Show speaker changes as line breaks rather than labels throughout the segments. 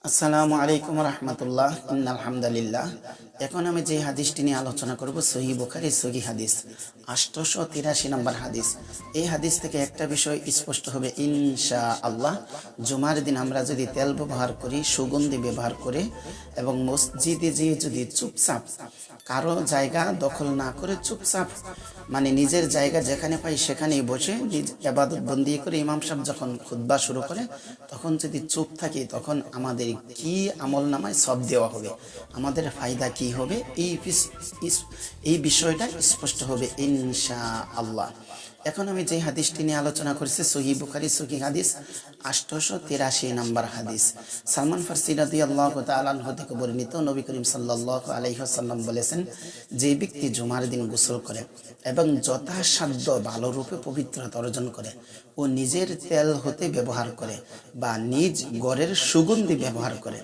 আসসালামু আলাইকুম রহমতুল্লাহ আলহামদুলিল্লাহ। এখন আমি যে হাদিসটি নিয়ে আলোচনা করব সহিহ বুখারী সহিহ হাদিস 883 নম্বর হাদিস। এই হাদিস থেকে একটা বিষয় স্পষ্ট হবে ইনশাআল্লাহ। জুমার দিন আমরা যদি তেল ব্যবহার করি, সুগন্ধি ব্যবহার করে এবং মসজিদে যেয়ে যদি চুপচাপ কারো জায়গা দখল না করে চুপচাপ মানে নিজের জায়গা যেখানে পাই সেখানেই বসে ইবাদত বন্দি করে ইমাম সাহেব যখন খুতবা শুরু করে তখন যদি চুপ থাকি তখন আমাদের কি আমল নামায় সব দেওয়া হবে, আমাদের ফায়দা কি হবে, এই বিষয়টা স্পষ্ট হবে ইনশাআল্লাহ। এখন আমি যে হাদিসটি নিয়ে আলোচনা করছি সহিহ বুখারী সহিহ হাদিস 883 নম্বর হাদিস। সালমান ফারসি রাদিয়াল্লাহু তাআলা আনহু থেকে বর্ণিত, নবী করিম সাল্লাল্লাহু আলাইহি ওয়াসাল্লাম বলেছেন, যে ব্যক্তি জুমার দিন গোসল করে এবং যথাসাধ্য ভালোরূপে পবিত্রতা অর্জন করে ও নিজের তেল হতে ব্যবহার করে বা নিজ ঘরের সুগন্ধি ব্যবহার করে,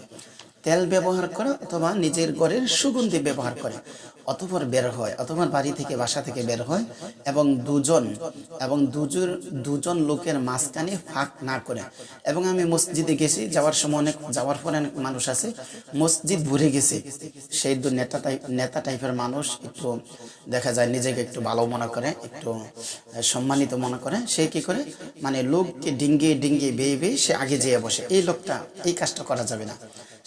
তেল ব্যবহার করে অথবা নিজের ঘরের সুগন্ধি ব্যবহার করে, অতঃপর বের হয় অথবা বাড়ি থেকে বাসা থেকে বের হয় এবং দুজন লোকের মাঝখানে ফাঁক না করে। এবং আমি মসজিদে গেছি, যাওয়ার পরে অনেক মানুষ আছে মসজিদ ভরে গেছে, সেই নেতা টাইপের মানুষ, একটু দেখা যায় নিজেকে একটু ভালো মনে করে, একটু সম্মানিত মনে করে, সে কি করে মানে লোককে ডিঙ্গিয়ে বেয়ে সে আগে যেয়ে বসে। এই কাজটা করা যাবে না।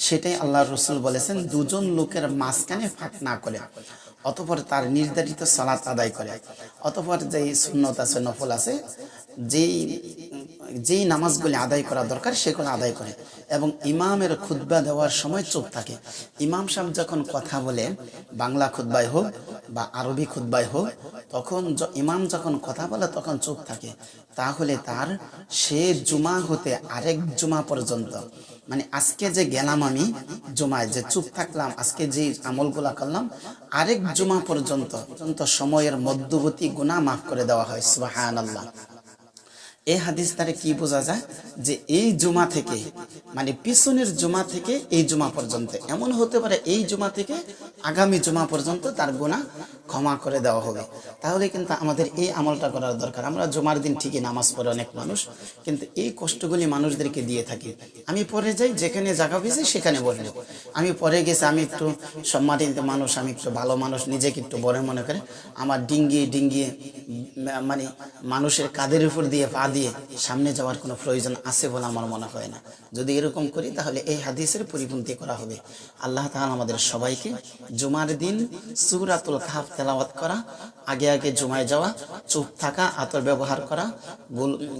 সেটাই আল্লাহর রাসূল বলেছেন, দুজন লোকের মাঝখানে ফাঁক না করে, অতঃপর তার নির্ধারিত সালাত আদায় করে, অতঃপর যেই সুন্নত আছে নফল আছে, যেই নামাজগুলি আদায় করা দরকার সেগুলো আদায় করে এবং ইমামের খুতবা দেওয়ার সময় চুপ থাকে। ইমাম সাহেব যখন কথা বলে, বাংলা খুতবায় হোক বা আরবি খুতবায় হোক, তখন ইমাম যখন কথা বলে তখন চুপ থাকে। তাহলে তার সে জুমা হতে আরেক জুমা পর্যন্ত, মানে আজকে যে গেলাম আমি জুমায় যে চুপ থাকলাম, আজকে যে আমলগুলা করলাম, আরেক জুমা পর্যন্ত সময়ের মধ্যবর্তী গুনাহ মাফ করে দেওয়া হয়। সুবহানাল্লাহ। এই হাদিস দ্বারা কি বোঝা যায় যে এই জুমা থেকে মানে পিছনের জুমা থেকে এই জুমা পর্যন্ত, এমন হতে পারে এই জুমা থেকে আগামী জুমা পর্যন্ত তার গুনাহ ক্ষমা করে দেওয়া হবে। তাহলে কিন্তু আমাদের এই আমলটা করার দরকার। আমরা জুমার দিন ঠিকই নামাজ পড়ে অনেক মানুষ, কিন্তু এই কষ্টগুলি মানুষদেরকে দিয়ে থাকি। আমি পরে যাই, যেখানে জায়গা পেয়েছি সেখানে বসবো। আমি পরে গেছি, আমি একটু সম্মানিত মানুষ, আমি একটু ভালো মানুষ, নিজেকে একটু বড় মনে করে আমার ডিঙ্গিয়ে মানে মানুষের কাঁধের উপর দিয়ে পা দিয়ে সামনে যাওয়ার কোনো প্রয়োজন আছে বলে আমার মনে হয় না। যদি এরকম করি তাহলে এই হাদিসের পরিপন্থী করা হবে। আল্লাহ তাআলা আমাদের সবাইকে জুমার দিন সূরাতুল কাহফ তেলাওয়াত করা, আগে জুমায় যাওয়া, চুপ থাকা, আতর ব্যবহার করা,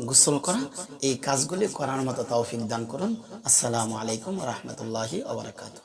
গোসল করা, এই কাজগুলি করার মতো তৌফিক দান করুন। আসসালামু আলাইকুম ওয়া রাহমাতুল্লাহি ওয়া বারাকাতুহু।